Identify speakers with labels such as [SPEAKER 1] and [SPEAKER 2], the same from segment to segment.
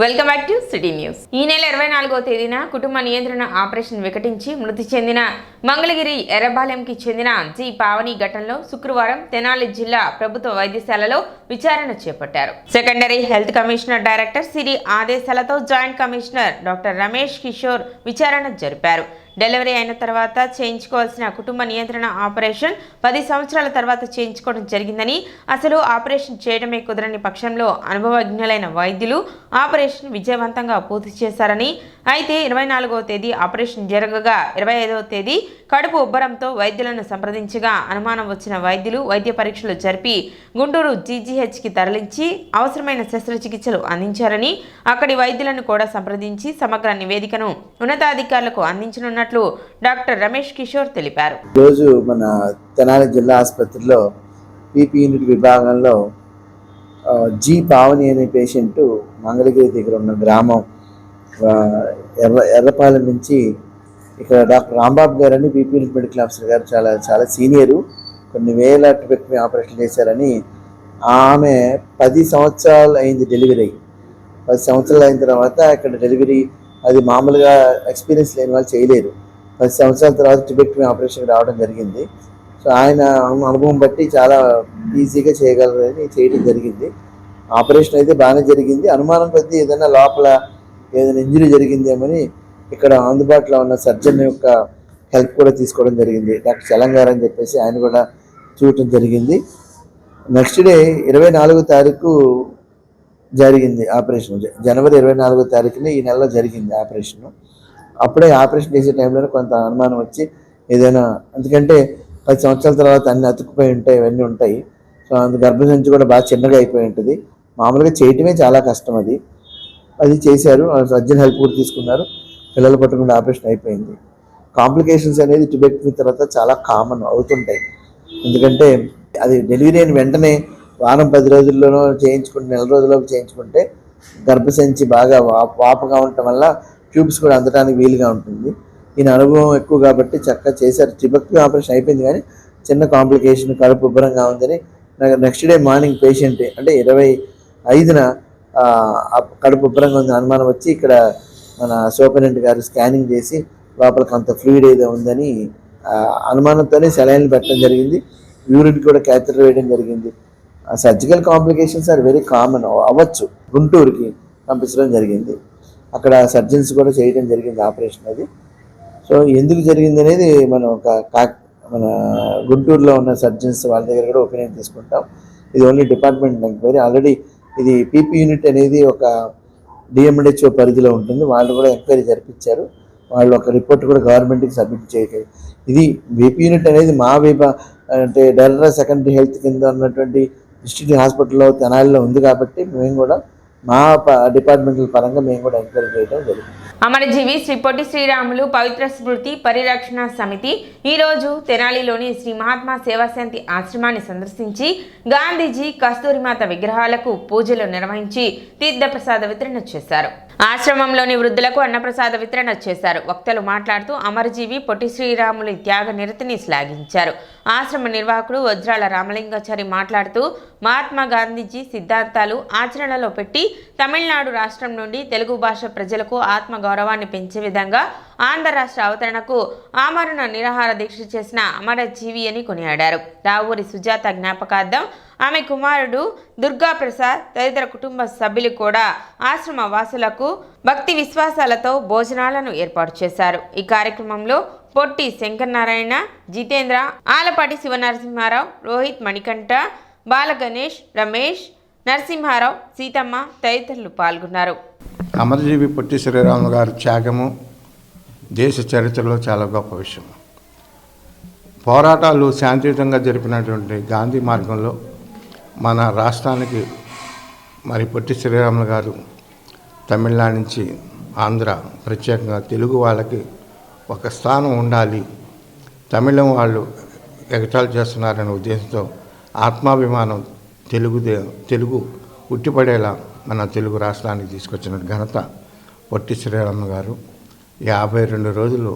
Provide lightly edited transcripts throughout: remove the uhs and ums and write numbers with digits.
[SPEAKER 1] Welcome back to city news. ఈ నెల 24వ తేదీన కుటుంబ నియంత్రణ ఆపరేషన్ వికటించి మృతి చెందిన మంగళగిరి ఎర్రబాలెంకి చెందిన జి పావని ఘటనలో శుక్రవారం తెనాలి జిల్లా ప్రభుత్వ వైద్యశాలలో విచారణ చేపట్టారు. సెకండరీ హెల్త్ కమిషనర్ డైరెక్టర్ సిరి ఆదేశాలతో joint commissioner doctor Ramesh Kishore విచారణ జరిపారు. డెలివరీ అయిన తర్వాత చేయించుకోవాల్సిన కుటుంబ నియంత్రణ ఆపరేషన్ 10 సంవత్సరాల తర్వాత చేయించుకోవడం జరిగిందని, అసలు ఆపరేషన్ చేయడమే కుదరని పక్షంలో అనుభవజ్ఞులైన వైద్యులు ఆపరేషన్ విజయవంతంగా పూర్తి చేశారని, అయితే 24వ తేదీ ఆపరేషన్ జరగగా 25వ తేదీ కడుపు ఉబ్బరంతో వైద్యులను సంప్రదించగా అనుమానం వచ్చిన వైద్యులు వైద్య పరీక్షలు జరిపి గుంటూరు జీజీహెచ్కి తరలించి అవసరమైన శస్త్రచికిత్సలు అందించారని, అక్కడి వైద్యులను కూడా సంప్రదించి సమగ్ర నివేదికను ఉన్నతాధికారులకు అందించనున్నట్లు డాక్టర్ రమేష్ కిషోర్ తెలిపారు.
[SPEAKER 2] రోజు మన తెనాలి జిల్లా ఆసుపత్రిలో పీపీ యూనిట్ విభాగంలో జి పావని అనే పేషెంట్ మంగళగిరి దగ్గర ఉన్న గ్రామం ఎర్రపాలెం నుంచి ఇక్కడ డాక్టర్ రాంబాబు గారు అని పీపీ యూనిట్ మెడికల్ ఆఫీసర్ గారు చాలా సీనియరు, కొన్ని వేల ట్రిపెక్టమీ ఆపరేషన్ చేశారని. ఆమె 10 సంవత్సరాలు అయింది డెలివరీ. 10 సంవత్సరాలు అయిన తర్వాత ఇక్కడ డెలివరీ అది మామూలుగా ఎక్స్పీరియన్స్ లేని వాళ్ళు చేయలేరు. 10 సంవత్సరాల తర్వాత ట్రిపెక్టమీ ఆపరేషన్కి రావడం జరిగింది. సో ఆయన అనుభవం బట్టి చాలా ఈజీగా చేయగలరని చేయడం జరిగింది. ఆపరేషన్ అయితే బాగానే జరిగింది. అనుమానం కొద్దీ ఏదైనా లోపల ఏదైనా ఇంజరీ జరిగిందేమని ఇక్కడ అందుబాటులో ఉన్న సర్జన్ యొక్క హెల్ప్ కూడా తీసుకోవడం జరిగింది. డాక్టర్ చలంగారు అని చెప్పేసి ఆయన కూడా చూడటం జరిగింది. నెక్స్ట్ డే 24వ తారీఖు జరిగింది ఆపరేషన్. జనవరి 24వ తారీఖున ఈ నెలలో జరిగింది ఆపరేషన్. అప్పుడే ఆపరేషన్ చేసే టైంలో కొంత అనుమానం వచ్చి ఏదైనా, ఎందుకంటే 10 సంవత్సరాల తర్వాత అన్ని అతుక్కుపోయి ఉంటాయి, ఇవన్నీ ఉంటాయి. సో అందు గర్భసంచి కూడా బాగా చిన్నగా అయిపోయి ఉంటుంది. మామూలుగా చేయటమే చాలా కష్టం. అది చేశారు. సర్జన్ హెల్ప్ కూడా తీసుకున్నారు. పిల్లలు పట్టకుండా ఆపరేషన్ అయిపోయింది. కాంప్లికేషన్స్ అనేది ట్యూబెక్టమీ తర్వాత చాలా కామన్ అవుతుంటాయి. ఎందుకంటే అది డెలివరీ అయిన వెంటనే వారం 10 రోజుల్లోనూ చేయించుకుంటే, నెల రోజుల్లోపు చేయించుకుంటే గర్భసంచి బాగా వాపుగా ఉండటం వల్ల ట్యూబ్స్ కూడా అందడానికి వీలుగా ఉంటుంది. ఈయన అనుభవం ఎక్కువ కాబట్టి చక్కగా చేశారు. ట్యూబెక్టమీ ఆపరేషన్ అయిపోయింది, కానీ చిన్న కాంప్లికేషన్ కడుపు ఉబ్బరంగా ఉందని నెక్స్ట్ డే మార్నింగ్ పేషెంట్ అంటే 25న కడుపు ఉబ్బరంగా ఉంది అనుమానం వచ్చి ఇక్కడ మన సూపరింటెండెంట్ గారు స్కానింగ్ చేసి లోపలికి అంత ఫ్లూయిడ్ ఏదో ఉందని అనుమానంతోనే సెలైన్లు పెట్టడం జరిగింది. యూరిన్ కూడా క్యాథెటర్ వేయడం జరిగింది. Surgical complications are very common, అవ్వచ్చు. గుంటూరుకి పంపించడం జరిగింది. అక్కడ సర్జన్స్ కూడా చేయడం జరిగింది ఆపరేషన్ అది. సో ఎందుకు జరిగింది అనేది మనం మన గుంటూరులో ఉన్న సర్జన్స్ వాళ్ళ దగ్గర కూడా ఒపీనియన్ తీసుకుంటాం. ఇది ఓన్లీ డిపార్ట్మెంట్ ఎంక్వైరీ. ఆల్రెడీ ఇది పీపీ యూనిట్ అనేది ఒక డిఎండిహెచ్ఓ పరిధిలో ఉంటుంది. వాళ్ళు కూడా ఎంక్వైరీ జరిపించారు. వాళ్ళు ఒక రిపోర్ట్ కూడా గవర్నమెంట్కి సబ్మిట్ చేయగలరు. ఇది పీపీ యూనిట్ అనేది మా అంటే డైరెక్టర్ సెకండరీ హెల్త్ కింద ఉన్నటువంటి డిస్ట్రిక్ట్ హాస్పిటల్లో తెనాలిలో ఉంది కాబట్టి మేము కూడా మా డిపార్ట్మెంటల్ పరంగా మేము కూడా ఎంక్వైరీ చేయడం జరిగింది.
[SPEAKER 1] అమరజీవి శ్రీ పొట్టి శ్రీరాములు పవిత్ర స్మృతి పరిరక్షణ సమితి ఈరోజు తెనాలిలోని శ్రీ మహాత్మా సేవాశాంతి ఆశ్రమాన్ని సందర్శించి గాంధీజీ కస్తూరిమాత విగ్రహాలకు పూజలు నిర్వహించి తీర్థప్రసాద వితరణ చేశారు. ఆశ్రమంలోని వృద్ధులకు అన్నప్రసాద వితరణ చేశారు. వక్తలు మాట్లాడుతూ అమరజీవి పొట్టి శ్రీరాములు త్యాగ నిరతిని శ్లాఘించారు. ఆశ్రమ నిర్వాహకుడు వజ్రాల రామలింగాచారి మాట్లాడుతూ మహాత్మా గాంధీజీ సిద్ధాంతాలు ఆచరణలో పెట్టి తమిళనాడు రాష్ట్రం నుండి తెలుగు భాష ప్రజలకు ఆత్మ గౌరవాన్ని పెంచే విధంగా ఆంధ్ర రాష్ట్ర అవతరణకు ఆమరణ నిరాహార దీక్ష చేసిన అమరజీవి అని కొనియాడారు. రావూరి సుజాత జ్ఞాపకార్థం ఆమె కుమారుడు దుర్గా ప్రసాద్ తదితర కుటుంబ సభ్యులు కూడా ఆశ్రమ వాసులకు భక్తి విశ్వాసాలతో భోజనాలను ఏర్పాటు చేశారు. ఈ కార్యక్రమంలో పొట్టి శంకరనారాయణ, జితేంద్ర, ఆలపాటి శివనరసింహారావు, రోహిత్ మణికంఠ, బాలగణేష్, రమేష్, నరసింహారావు, సీతమ్మ తదితరులు పాల్గొన్నారు.
[SPEAKER 3] అమరజీవి పొట్టి శ్రీరాములు గారి త్యాగము దేశ చరిత్రలో చాలా గొప్ప విషయం. పోరాటాలు శాంతియుతంగా జరిపినటువంటి గాంధీ మార్గంలో మన రాష్ట్రానికి మరి పొట్టి శ్రీరాములు గారు తమిళనాడు నుంచి ఆంధ్ర, ప్రత్యేకంగా తెలుగు వాళ్ళకి ఒక స్థానం ఉండాలి, తమిళం వాళ్ళు ఎగతాళి చేస్తున్నారనే ఉద్దేశంతో ఆత్మాభిమానం తెలుగు ఉట్టిపడేలా మన తెలుగు రాష్ట్రానికి తీసుకొచ్చిన ఘనత పొట్టి శ్రీరాములు గారు. 52 రోజులు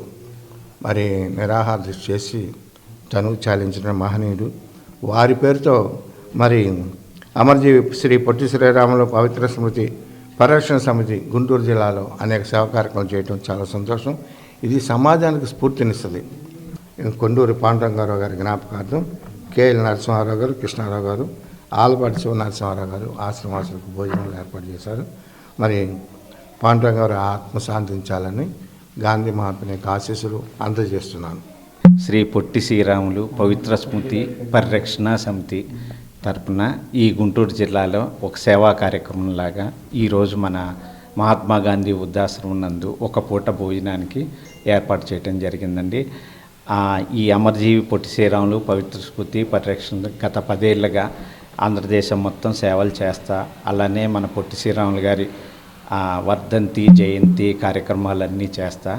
[SPEAKER 3] మరి నిరాహార దీక్ష చేసి తనువు చాలించిన మహనీయుడు. వారి పేరుతో మరి అమరజీవి శ్రీ పొట్టి శ్రీరాములు పవిత్ర స్మృతి పరిరక్షణ సమితి గుంటూరు జిల్లాలో అనేక సేవా కార్యక్రమాలు చేయడం చాలా సంతోషం. ఇది సమాజానికి స్ఫూర్తినిస్తుంది. కొండూరి పాండురంగారావు గారి జ్ఞాపకార్థం కేఎల్ నరసింహారావు గారు, కృష్ణారావు గారు, ఆలపాటి శివ నరసింహారావు గారు ఆశ్రమాసులకు భోజనాలు ఏర్పాటు చేశారు. మరి పాండురంగారావు ఆత్మ శాంతించాలని గాంధీ మహాత్ముని యొక్క ఆశీస్సులు అందజేస్తున్నాను.
[SPEAKER 4] శ్రీ పొట్టి శ్రీరాములు పవిత్ర స్మృతి పరిరక్షణ సమితి తరపున ఈ గుంటూరు జిల్లాలో ఒక సేవా కార్యక్రమంలాగా ఈరోజు మన మహాత్మా గాంధీ వృద్ధాశ్రమం నందు ఒక పూట భోజనానికి ఏర్పాటు చేయడం జరిగిందండి. ఈ అమరజీవి పొట్టి శ్రీరాములు పవిత్ర స్మృతి పరిరక్షణ గత 10 ఏళ్ళుగా ఆంధ్రదేశం మొత్తం సేవలు చేస్తా, అలానే మన పొట్టి శ్రీరాములు గారి వర్ధంతి జయంతి కార్యక్రమాలన్నీ చేస్తా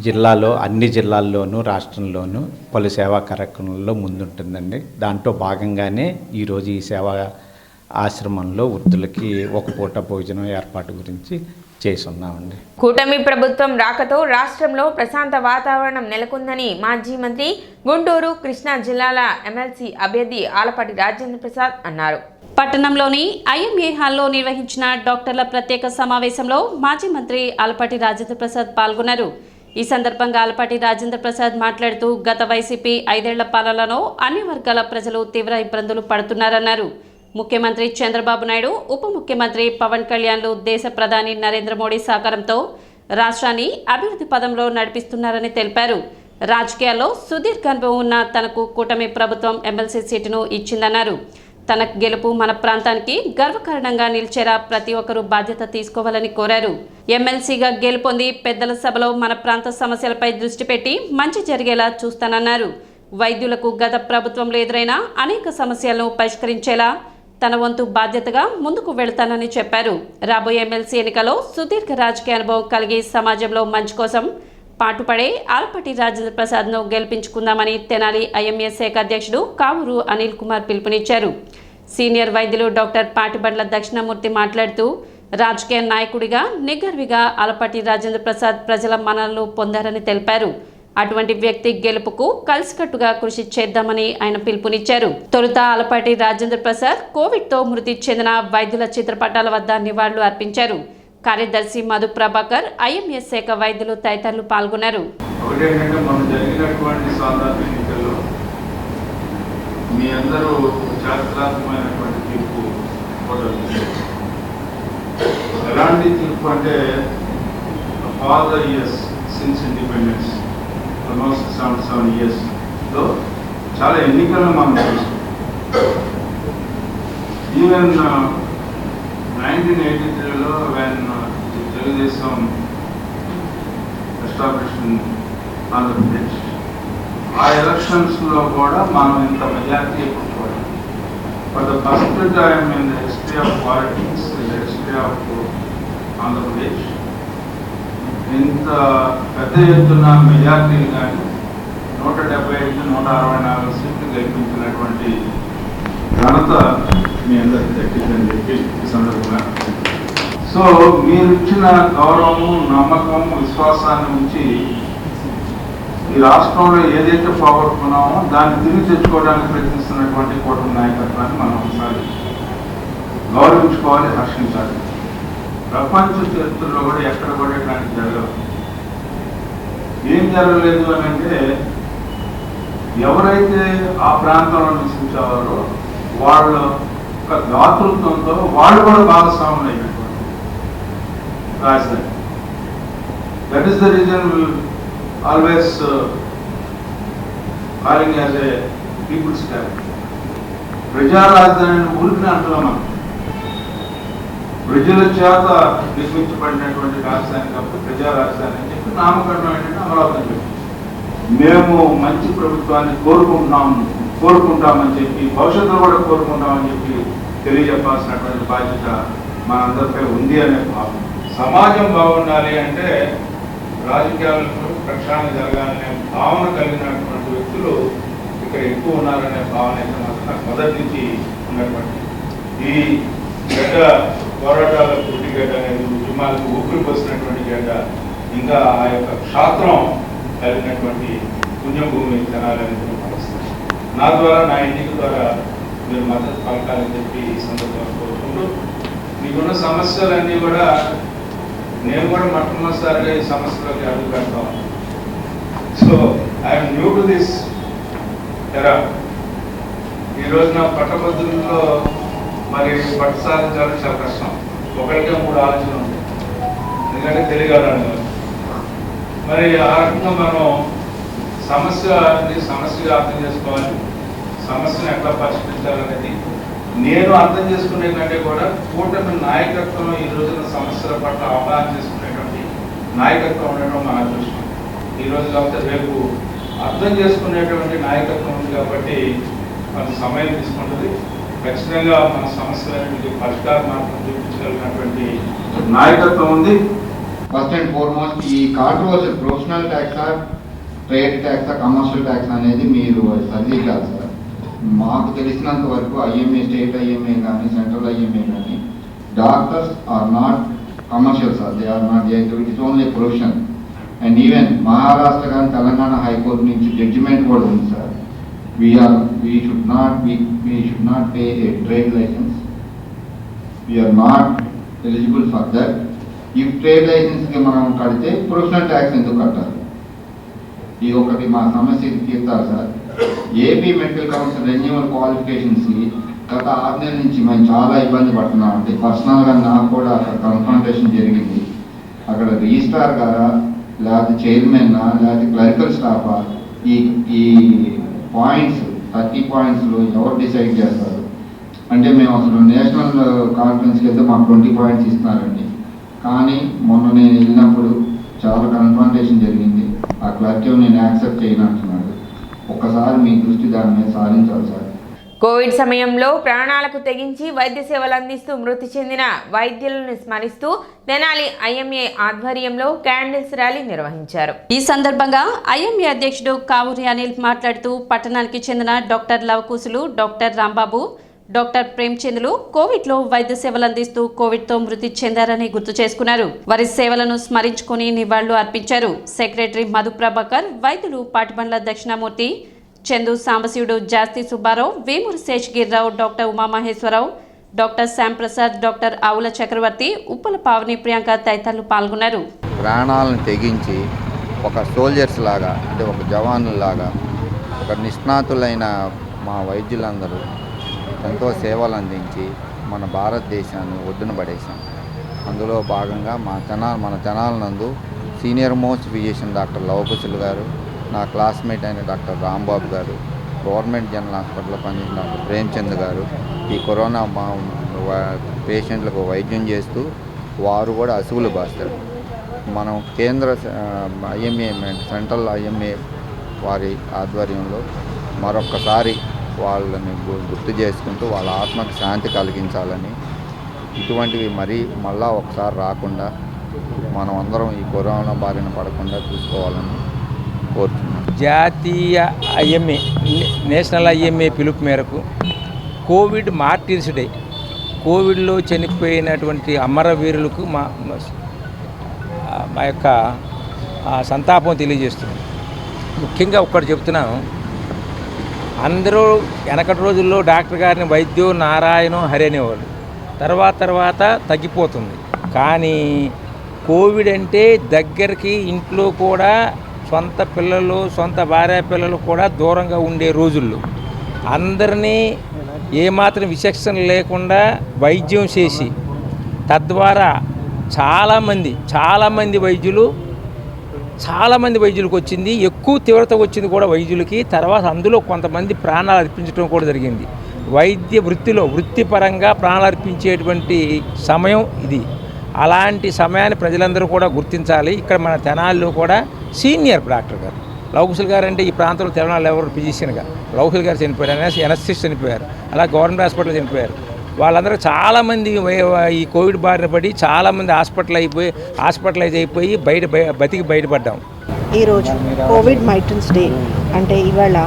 [SPEAKER 4] జిల్లాలో అన్ని జిల్లాల్లోనూ రాష్ట్రంలోనూ పలు సేవా కార్యక్రమాల్లో ముందుంటుందండి. దాంట్లో భాగంగానే ఈరోజు ఈ సేవా ఆశ్రమంలో వృద్ధులకి ఒక పూట భోజనం ఏర్పాటు గురించి చేస్తున్నామండి.
[SPEAKER 1] కూటమి ప్రభుత్వం రాకతో రాష్ట్రంలో ప్రశాంత వాతావరణం నెలకొందని మాజీ మంత్రి గుంటూరు కృష్ణా జిల్లాల ఎమ్మెల్సీ అభ్యర్థి ఆలపాటి రాజేంద్ర ప్రసాద్ అన్నారు.
[SPEAKER 5] పట్టణంలోని ఐఎంఏ హాల్లో నిర్వహించిన డాక్టర్ల ప్రత్యేక సమావేశంలో మాజీ మంత్రి ఆలపాటి రాజేంద్ర ప్రసాద్ పాల్గొన్నారు. ఈ సందర్భంగా ఆలపాటి రాజేంద్ర ప్రసాద్ మాట్లాడుతూ గత వైసీపీ 5 ఏళ్ల పాలనలో అన్ని వర్గాల ప్రజలు తీవ్ర ఇబ్బందులు పడుతున్నారన్నారు. ముఖ్యమంత్రి చంద్రబాబు నాయుడు, ఉప ముఖ్యమంత్రి పవన్ కళ్యాణ్లు దేశ ప్రధాని నరేంద్ర మోడీ సహకారంతో రాష్ట్రాన్ని అభివృద్ధి పదంలో నడిపిస్తున్నారని తెలిపారు. రాజకీయాల్లో సుదీర్ఘ అనుభవం ఉన్న తనకు కూటమి ప్రభుత్వం ఎమ్మెల్సీ సీటును ఇచ్చిందన్నారు. తన గెలుపు మన ప్రాంతానికి గర్వకారణంగా నిలిచేలా ప్రతి ఒక్కరూ బాధ్యత తీసుకోవాలని కోరారు. ఎమ్మెల్సీగా గెలుపొంది పెద్దల సభలో మన ప్రాంత సమస్యలపై దృష్టి పెట్టి మంచి జరిగేలా చూస్తానన్నారు. వైద్యులకు గత ప్రభుత్వంలో ఎదురైన అనేక సమస్యలను పరిష్కరించేలా తన వంతు బాధ్యతగా ముందుకు వెళ్తానని చెప్పారు. రాబోయే ఎమ్మెల్సీ ఎన్నికలో సుదీర్ఘ రాజకీయ అనుభవం కలిగి సమాజంలో మంచి కోసం పాటుపడే ఆలపాటి రాజేంద్ర ప్రసాద్ను గెలిపించుకుందామని తెనాలి ఐఎంఏ శాఖ అధ్యక్షుడు కావూరు అనిల్ కుమార్ పిలుపునిచ్చారు. సీనియర్ వైద్యులు డాక్టర్ పాటిబండ్ల దక్షిణామూర్తి మాట్లాడుతూ రాజకీయ నాయకుడిగా నిగర్విగా ఆలపాటి రాజేంద్ర ప్రసాద్ ప్రజల మన్ననలు పొందారని తెలిపారు. అటువంటి వ్యక్తి గెలుపుకు కలిసికట్టుగా కృషి చేద్దామని ఆయన పిలుపునిచ్చారు. తొలుత ఆలపాటి రాజేంద్ర ప్రసాద్ కోవిడ్తో మృతి చెందిన వైద్యుల చిత్రపటాల వద్ద నివాళులు అర్పించారు. కార్యదర్శి మధు ప్రభాకర్, ఐఎంఎస్ శాఖ వైద్యులు తదితరులు పాల్గొన్నారు.
[SPEAKER 6] ఆల్మోస్ట్ 77 yearsలో చాలా ఎన్నికలను మనం చూస్తాం. ఈవెన్ 1983లో వెన్ తెలుగుదేశం ఎస్టాబ్లిష్డ్ ఆంధ్రప్రదేశ్, ఆ ఎలక్షన్స్లో కూడా మనం ఇంత మెజారిటీ ఎప్పుడు చూడాలి. For the first time in the history of politics, in the history of Andhra Pradesh ఇంత పెద్ద ఎత్తున మెజార్టీలు కానీ 175, 164 సీట్లు గెలిపించినటువంటి ఘనత మీ అందరికీ దక్కిందని చెప్పి ఈ సందర్భంగా. సో మీరు ఇచ్చిన గౌరవము, నమ్మకం, విశ్వాసాన్ని ఉంచి ఈ రాష్ట్రంలో ఏదైతే పోగొట్టుకున్నామో దాన్ని తిరిగి తెచ్చుకోవడానికి ప్రయత్నిస్తున్నటువంటి కూటమి నాయకత్వాన్ని మనం ఒకసారి గౌరవించుకోవాలి, హర్షించాలి. ప్రపంచ చరిత్రలో కూడా ఎక్కడ కూడా ఇట్లాంటి జరగదు. ఏం జరగలేదు అని అంటే ఎవరైతే ఆ ప్రాంతంలో నివసించేవారో వాళ్ళ ఒక దాతృత్వంతో వాళ్ళు కూడా భాగస్వాములు అయినటువంటి రాజధాని. That is the reason always calling as a peoples capital. ప్రజా రాజధాని ఊరికి అంటున్నాం మనం. ప్రజల చేత నిర్మించబడినటువంటి రాజధాని కాబట్టి ప్రజా రాజధాని అని చెప్పి నామకరణం ఏంటంటే అమరావతి అని చెప్పి మేము మంచి ప్రభుత్వాన్ని కోరుకుంటామని చెప్పి భవిష్యత్తులో కూడా కోరుకుంటామని చెప్పి తెలియజెప్పాల్సినటువంటి బాధ్యత మనందరిపై ఉంది అనే భావం. సమాజం బాగుండాలి అంటే రాజకీయాలకు ప్రక్షాళన జరగాలనే భావన కలిగినటువంటి వ్యక్తులు ఇక్కడ ఎక్కువ ఉన్నారనే భావన అయితే మాత్రం నాకు మొదటి నుంచి ఉన్నటువంటి ఈ గడ్డ పోరాటాల పుట్టి గడ్డ అనేది ఉద్యమాలకు ఊపిరి పోసినటువంటి గడ్డ ఇంకా ఆ యొక్క క్షాత్రం కలిగినటువంటి పుణ్యభూమి తెనాలని భావిస్తాను. నా ద్వారా, నా ఎన్నిక ద్వారా మీరు మద్దతు పలకాలని చెప్పి ఈ సందర్భంగా కోరుకుంటూ మీకున్న సమస్యలన్నీ కూడా నేను కూడా మొట్టమొదటిసారిగా ఈ సమస్యలోకి అడుగు పెడతాను. So I'm new to this era. ఈరోజు నా పట్టభద్రుల్లో మరి పట్టు సాధించాలని చాలా కష్టం. ఒకరికే 3 ఆలోచనలు ఉంటాయి, ఎందుకంటే తెలియగలను. మరి ఆ రకంగా మనం సమస్యగా అర్థం చేసుకోవాలి, సమస్యను ఎట్లా పరిష్కరించాలనేది నేను అర్థం చేసుకునే కంటే కూడా కూటమి నాయకత్వం ఈ రోజున సమస్యల పట్ల అవగాహన చేసుకునేటువంటి నాయకత్వం ఉండడం మన అదృష్టం. ఈరోజు కాకపోతే రేపు అర్థం చేసుకునేటువంటి నాయకత్వం ఉంది కాబట్టి కొంత సమయం తీసుకుంటుంది. ఖచ్చితంగా మన సమస్యలన్నింటికి పరిష్కార మార్గం చూపించగలిగినటువంటి నాయకత్వం ఉంది.
[SPEAKER 7] ఫస్ట్ అండ్ ఫార్మోస్ట్ ఈ కాంట్రవర్సీ ప్రొఫెషనల్ ట్యాక్సా, ట్రేడ్ ట్యాక్సా, కమర్షియల్ ట్యాక్స్ అనేది మీరు సర్వీ కాదు సార్. మాకు తెలిసినంత వరకు ఐఎంఏ, స్టేట్ ఐఎంఏ కానీ సెంట్రల్ ఐఎంఏ కానీ doctors are not commercial sir. They are not, it is only profession. And even Maharashtra కానీ తెలంగాణ హైకోర్టు నుంచి జడ్జిమెంట్ కూడా ఉంది sir. we should not pay a trade license. We are not eligible for that. If trade license కి మనం కడితే professional tax ఎందుకు కట్టాలి? ఇది ఒకటి మా సమస్య తీర్చాలి sir. AP medical council renewal క్వాలిఫికేషన్స్కి గత 6 నెలల నుంచి మేము చాలా ఇబ్బంది పడుతున్నాం. అంటే పర్సనల్గా నాకు కూడా అక్కడ కన్ఫ్రంటేషన్ జరిగింది. అక్కడ రిజిస్ట్రార్ గారా, లేకపోతే చైర్మన్నా, లేకపోతే క్లరికల్ స్టాఫా, ఈ పాయింట్స్ 30 పాయింట్స్లో ఎవరు డిసైడ్ చేస్తారు? అంటే మేము అసలు నేషనల్ కాన్ఫరెన్స్కి వెళ్తే మాకు 20 పాయింట్స్ ఇస్తున్నారండి. కానీ మొన్న నేను వెళ్ళినప్పుడు చాలా కన్ఫ్రంటేషన్ జరిగింది. ఆ క్లర్క్ నేను యాక్సెప్ట్ చేయనంటున్నాడు. ఒక్కసారి మీ దృష్టి దాని మీద సారించాలి సార్.
[SPEAKER 1] కోవిడ్ సమయంలో ప్రాణాలకు తెగించి వైద్య సేవలు అందిస్తూ మృతి చెందిన వైద్యులను స్మరిస్తూ తెనాలి ఐఎంఏ ఆధ్వర్యంలో క్యాండిల్స్ ర్యాలీ నిర్వహించారు.
[SPEAKER 5] ఈ సందర్భంగా ఐఎంఏ అధ్యక్షుడు కావూరి అనిల్ మాట్లాడుతూ పట్టణానికి చెందిన డాక్టర్ లవకుశులు, డాక్టర్ రాంబాబు, డాక్టర్ ప్రేమ్చంద్లు కోవిడ్లో వైద్య సేవలు అందిస్తూ కోవిడ్తో మృతి చెందారని గుర్తు చేసుకున్నారు. వారి సేవలను స్మరించుకుని నివాళులు అర్పించారు. సెక్రటరీ మధు ప్రభాకర్, వైద్యులు Patibandla Dakshinamurthy, Chandu Sambasivudu, Jasti Subbarao, Vemuri Seshagirirao, doctor Umamaheswararao, doctor Shyamprasad, doctor Avula Chakravarthi, Uppala Pavani, Priyanka తదితరులు పాల్గొన్నారు.
[SPEAKER 8] ప్రాణాలను తెగించి ఒక సోల్జర్స్ లాగా, అంటే ఒక జవానులాగా, ఒక నిష్ణాతులైన మా వైద్యులందరూ ఎంతో సేవలు అందించి మన భారతదేశాన్ని ఒడ్డున పడేశాం. అందులో భాగంగా మన తెనాలి నందు సీనియర్ మోస్ట్ ఫిజిషియన్ డాక్టర్ లవకుశులు గారు, నా క్లాస్మేట్ అయిన డాక్టర్ రాంబాబు గారు, గవర్నమెంట్ జనరల్ హాస్పిటల్లో పనిచేసిన డాక్టర్ ప్రేమ్చంద్ గారు ఈ కరోనా పేషెంట్లకు వైద్యం చేస్తూ వారు కూడా అసువులు బాస్తారు. మనం కేంద్ర ఐఎంఏ, సెంట్రల్ ఐఎంఏ వారి ఆధ్వర్యంలో మరొక్కసారి వాళ్ళని గుర్తు చేసుకుంటూ వాళ్ళ ఆత్మకు శాంతి కలిగించాలని, ఇటువంటివి మళ్ళా ఒకసారి రాకుండా మనం అందరం ఈ కరోనా బారిన పడకుండా చూసుకోవాలని కోరుతున్నాం.
[SPEAKER 9] జాతీయ ఐఎంఏ, నేషనల్ ఐఎంఏ పిలుపు మేరకు కోవిడ్ మార్టిర్స్ డే, కోవిడ్లో చనిపోయినటువంటి అమరవీరులకు మా యొక్క సంతాపం తెలియజేస్తున్నాం. ముఖ్యంగా ఒక్కటి చెప్తున్నాను, అందరూ వెనకటి రోజుల్లో డాక్టర్ గారిని వైద్యో నారాయణో హరి అనేవాళ్ళు. తర్వాత తగ్గిపోతుంది. కానీ కోవిడ్ అంటే దగ్గరికి ఇంట్లో కూడా సొంత పిల్లలు, సొంత భార్య పిల్లలు కూడా దూరంగా ఉండే రోజుల్లో అందరినీ ఏమాత్రం విచక్షణ లేకుండా వైద్యం చేసి తద్వారా చాలామంది వైద్యులకు వచ్చింది. ఎక్కువ తీవ్రత వచ్చింది కూడా వైద్యులకి. తర్వాత అందులో కొంతమంది ప్రాణాలు అర్పించడం కూడా జరిగింది. వైద్య వృత్తిపరంగా ప్రాణాలు అర్పించేటువంటి సమయం ఇది. అలాంటి సమయాన్ని ప్రజలందరూ కూడా గుర్తించాలి. ఇక్కడ మన తెనాలిలో కూడా సీనియర్ డాక్టర్ గారు లవకుశులు గారు, అంటే ఈ ప్రాంతంలో తెలంగాణలో ఎవరు ఫిజిషియన్గా లవకుశులు గారు చనిపోయారు, ఎనస్థిస్ట్ చనిపోయారు, అలా గవర్నమెంట్ హాస్పిటల్ చనిపోయారు. వాళ్ళందరూ చాలామంది ఈ కోవిడ్ బారిన పడి చాలామంది హాస్పిటలైజ్ అయిపోయి బయటపడ్డాం.
[SPEAKER 10] ఈరోజు కోవిడ్ మైటన్స్ డే అంటే ఇవాళ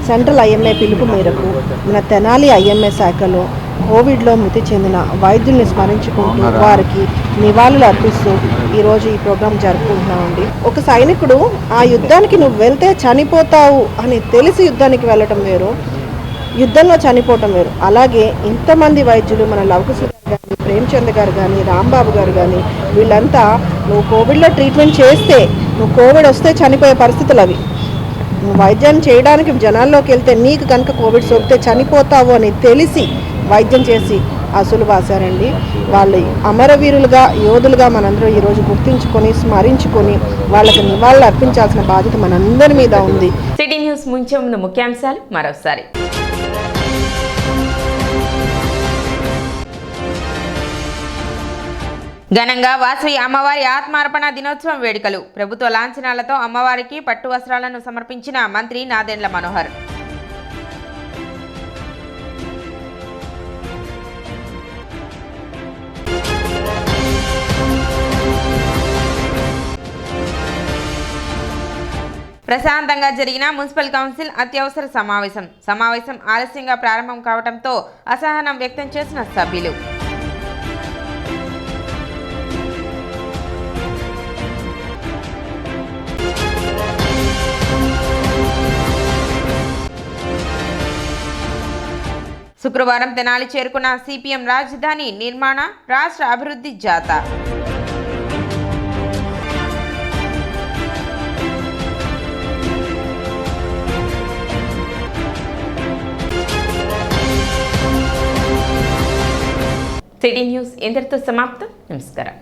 [SPEAKER 10] సెంట్రల్ ఐఎంఏ పిలుపు మేరకు మన తెనాలి ఐఎంఏ శాఖలో కోవిడ్లో మృతి చెందిన వైద్యుల్ని స్మరించుకుంటూ వారికి నివాళులు అర్పిస్తూ ఈరోజు ఈ ప్రోగ్రాం జరుపుకుంటున్నామండి. ఒక సైనికుడు ఆ యుద్ధానికి నువ్వు వెళ్తే చనిపోతావు అని తెలిసి యుద్ధానికి వెళ్ళటం వేరు, యుద్ధంలో చనిపోవటం వేరు. అలాగే ఇంతమంది వైద్యులు మన లవకుశ కానీ ప్రేమ్చంద్ గారు కానీ రాంబాబు గారు కానీ వీళ్ళంతా నువ్వు కోవిడ్లో ట్రీట్మెంట్ చేస్తే నువ్వు కోవిడ్ వస్తే చనిపోయే పరిస్థితులు అవి. నువ్వు వైద్యం చేయడానికి జనాల్లోకి వెళ్తే నీకు కనుక కోవిడ్ సోకితే చనిపోతావు అని తెలిసి వైద్యం చేసి అసలు వాసారండి. వాళ్ళు అమరవీరులుగా యోధులుగా మనందరం ఈరోజు గుర్తించుకొని స్మరించుకొని వాళ్ళకి నివాళులు అర్పించాల్సిన బాధ్యత మనందరి మీద ఉంది.
[SPEAKER 1] సిటీ న్యూస్ ముంచే ముందు ముఖ్యాంశాలు మరోసారి. ఘనంగా వాసవి అమ్మవారి ఆత్మార్పణ దినోత్సవం వేడుకలు. ప్రభుత్వ లాంఛనాలతో అమ్మవారికి పట్టు వస్త్రాలను సమర్పించిన మంత్రి నాదెండ్ల మనోహర్. ప్రశాంతంగా జరిగిన మున్సిపల్ కౌన్సిల్ అత్యవసర సమావేశం ఆలస్యంగా ప్రారంభం కావడంతో అసహనం వ్యక్తం చేసిన సభ్యులు. శుక్రవారం తెనాలి చేరుకున్న సిపిఎం రాజధాని నిర్మాణ రాష్ట్ర అభివృద్ధి జాథా. సిటీ న్యూస్ ఇంతటితో సమాప్తం. నమస్కారం.